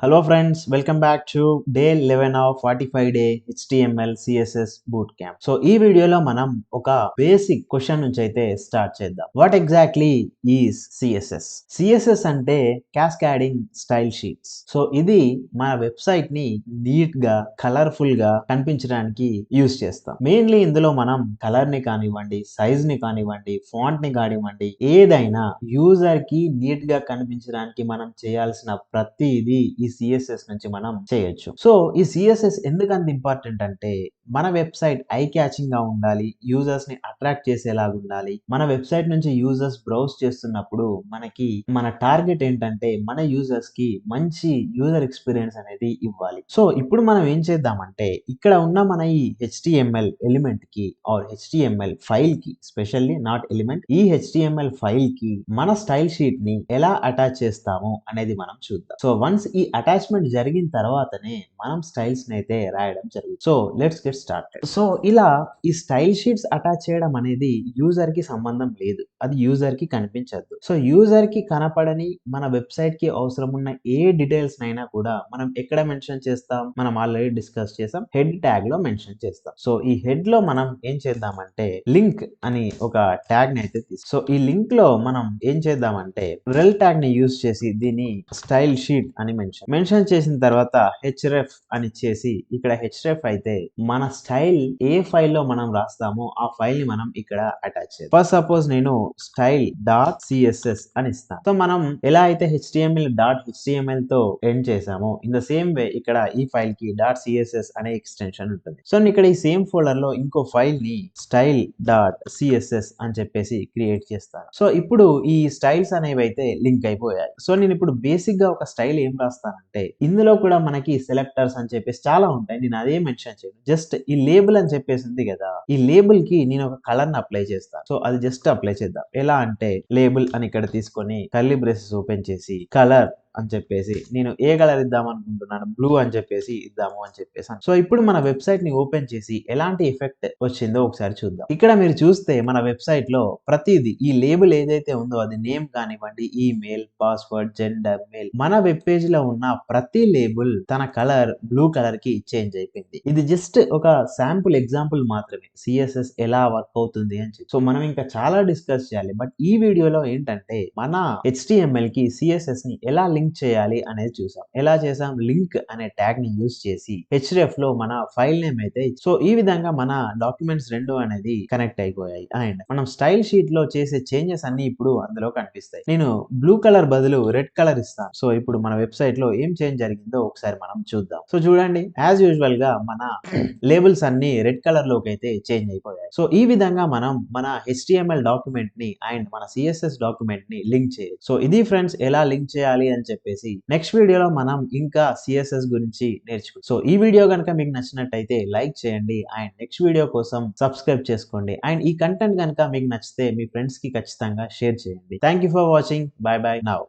Hello friends, welcome back to day 11 of 45 day HTML CSS Bootcamp. So ఈ వీడియోలో మనం ఒక బేసిక్ క్వశ్చన్ నుంచి అయితే స్టార్ట్ చేద్దాం. What exactly is CSS? CSS అంటే Cascading Style Sheets. సో ఇది మన వెబ్సైట్ ని నీట్ గా కలర్ఫుల్ గా కనిపించడానికి యూస్ చేస్తాం. మెయిన్లీ ఇందులో మనం కలర్ ని కానివ్వండి, సైజ్ ని కానివ్వండి, ఫాంట్ ని కానివ్వండి, ఏదైనా యూజర్ కి నీట్ గా కనిపించడానికి మనం చేయాల్సిన ప్రతిదీ ఈ సిఎస్ఎస్ నుంచి మనం చేయొచ్చు. సో ఈ సిఎస్ఎస్ ఎందుకు అంత ఇంపార్టెంట్ అంటే మన వెబ్సైట్ ఐ క్యాచింగ్ గా ఉండాలి, యూజర్స్ ని అట్రాక్ట్ చేసేలాగా ఉండాలి. మన వెబ్సైట్ నుంచి యూజర్స్ బ్రౌజ్ చేస్తున్నప్పుడు మనకి మన టార్గెట్ ఏంటంటే మన యూజర్స్ కి మంచి యూజర్ ఎక్స్పీరియన్స్ అనేది ఇవ్వాలి. సో ఇప్పుడు మనం ఏం చేద్దామంటే ఇక్కడ ఉన్న మన ఈ HTML ఎలిమెంట్ కి ఆర్ HTML ఫైల్ కి, స్పెషల్లీ నాట్ ఎలిమెంట్, ఈ HTML ఫైల్ కి మన స్టైల్ షీట్ ని ఎలా అటాచ్ చేస్తాము అనేది మనం చూద్దాం. సో వన్స్ ఈ అటాచ్మెంట్ జరిగిన తర్వాతనే మనం స్టైల్స్ ని అయితే రాయడం జరుగుతుంది. So let's get started. So ఇలా ఈ స్టైల్ షీట్స్ అటాచ్ చేయడం అనేది యూజర్ కి సంబంధం లేదు, అది యూజర్ కి కనిపించద్దు. సో యూజర్ కి కనపడని మన వెబ్సైట్ కి అవసరం ఉన్న ఏ డీటెయిల్స్ అయినా కూడా మనం ఎక్కడ మెన్షన్ చేస్తాం, మనం ఆల్రెడీ డిస్కస్ చేసాం, హెడ్ ట్యాగ్ లో మెన్షన్ చేస్తాం. సో ఈ హెడ్ లో మనం ఏం చేద్దామంటే లింక్ అని ఒక ట్యాగ్ ని అయితే సో ఈ లింక్ లో మనం ఏం చేద్దామంటే రెల్ ట్యాగ్ ని యూజ్ చేసి దీన్ని స్టైల్ షీట్ అని మెన్షన్ చేసిన తర్వాత href అని చేసి ఇక్కడ href అయితే మన స్టైల్ ఏ ఫైల్ లో మనం రాస్తామో ఆ ఫైల్ ని మనం ఇక్కడ అటాచ్ చేయాలి. ఫస్ట్ సపోజ్ నేను స్టైల్ డాట్ సిఎస్ఎస్ అని ఇస్తాను. సో మనం ఎలా అయితే HTML తో ఎండ్ చేసామో ఇన్ ద సేమ్ వే ఇక్కడ ఈ ఫైల్ కి .css అనే ఎక్స్టెన్షన్ ఉంటుంది. సో ఇక్కడ ఈ సేమ్ ఫోల్డర్ లో ఇంకో ఫైల్ ని స్టైల్ డాట్ సిఎస్ఎస్ అని చెప్పేసి క్రియేట్ చేస్తాను. సో ఇప్పుడు ఈ స్టైల్స్ అనేవి అయితే లింక్ అయిపోయాయి. సో నేను ఇప్పుడు బేసిక్ గా ఒక స్టైల్ ఏం రాస్తానంటే ఇందులో కూడా మనకి సెలెక్టర్స్ అని చెప్పేసి చాలా ఉంటాయి, నేను అదే మెన్షన్ చేయను. జస్ట్ ఈ లేబుల్ అని చెప్పేసి ఉంది కదా, ఈ లేబుల్ కి నేను ఒక కలర్ ని అప్లై చేస్తాను. సో అది జస్ట్ అప్లై చేద్దాం. ఎలా అంటే లేబుల్ అని ఇక్కడ తీసుకొని కర్లీ బ్రేసెస్ ఓపెన్ చేసి కలర్ అని చెప్పేసి నేను ఏ కలర్ ఇద్దాం అనుకుంటున్నాను, బ్లూ అని చెప్పేసి ఇద్దాము అని చెప్పేసి. సో ఇప్పుడు మన వెబ్సైట్ ని ఓపెన్ చేసి ఎలాంటి ఎఫెక్ట్ వచ్చిందో ఒకసారి చూద్దాం. ఇక్కడ మీరు చూస్తే మన వెబ్సైట్ లో ప్రతిదీ ఈ లేబుల్ ఏదైతే ఉందో అది నేమ్ కానివ్వండి, ఈమెయిల్, పాస్వర్డ్, జెండర్, మెయిల్, మన వెబ్ పేజ్ లో ఉన్న ప్రతి లేబుల్ తన కలర్ బ్లూ కలర్ కి చేంజ్ అయిపోయింది. ఇది జస్ట్ ఒక శాంపుల్ ఎగ్జాంపుల్ మాత్రమే సిఎస్ఎస్ ఎలా వర్క్ అవుతుంది అని చెప్పి. సో మనం ఇంకా చాలా డిస్కస్ చేయాలి, బట్ ఈ వీడియోలో ఏంటంటే మన HTML కి సిఎస్ఎస్ ని ఎలా లింక్ చేయాలి అనేది చూసాం. ఎలా చేసాం? లింక్ అనే ట్యాగ్ ని యూజ్ చేసి href లో మన ఫైల్ నేమ్ అయితే సో ఈ విధంగా మన డాక్యుమెంట్స్ రెండు అనేది కనెక్ట్ అయిపోయాయి. అండ్ మనం స్టైల్ షీట్ లో చేసే చేంజెస్ అన్ని ఇప్పుడు అందులో కనిపిస్తాయి. నేను బ్లూ కలర్ బదులు రెడ్ కలర్ ఇస్తాను. సో ఇప్పుడు మన వెబ్సైట్ లో ఏం చేంజ్ జరిగిందో ఒకసారి మనం చూద్దాం. సో చూడండి, యాజ్ యూజువల్ గా మన లేబుల్స్ అన్ని రెడ్ కలర్ లోకి అయితే చేంజ్ అయిపోయాయి. సో ఈ విధంగా మనం మన HTML డాక్యుమెంట్ ని అండ్ మన CSS డాక్యుమెంట్ ని లింక్ చేయొచ్చు. సో ఇది ఫ్రెండ్స్ ఎలా లింక్ చేయాలి అని చెప్పేసి నెక్స్ట్ వీడియోలో మనం ఇంకా CSS గురించి నేర్చుకుంటాం. సో ఈ వీడియో కనుక మీకు నచ్చినట్టయితే లైక్ చేయండి అండ్ నెక్స్ట్ వీడియో కోసం సబ్స్క్రైబ్ చేసుకోండి. అండ్ ఈ కంటెంట్ కనుక మీకు నచ్చితే మీ ఫ్రెండ్స్ కి ఖచ్చితంగా షేర్ చేయండి. Thank you for watching. By by now.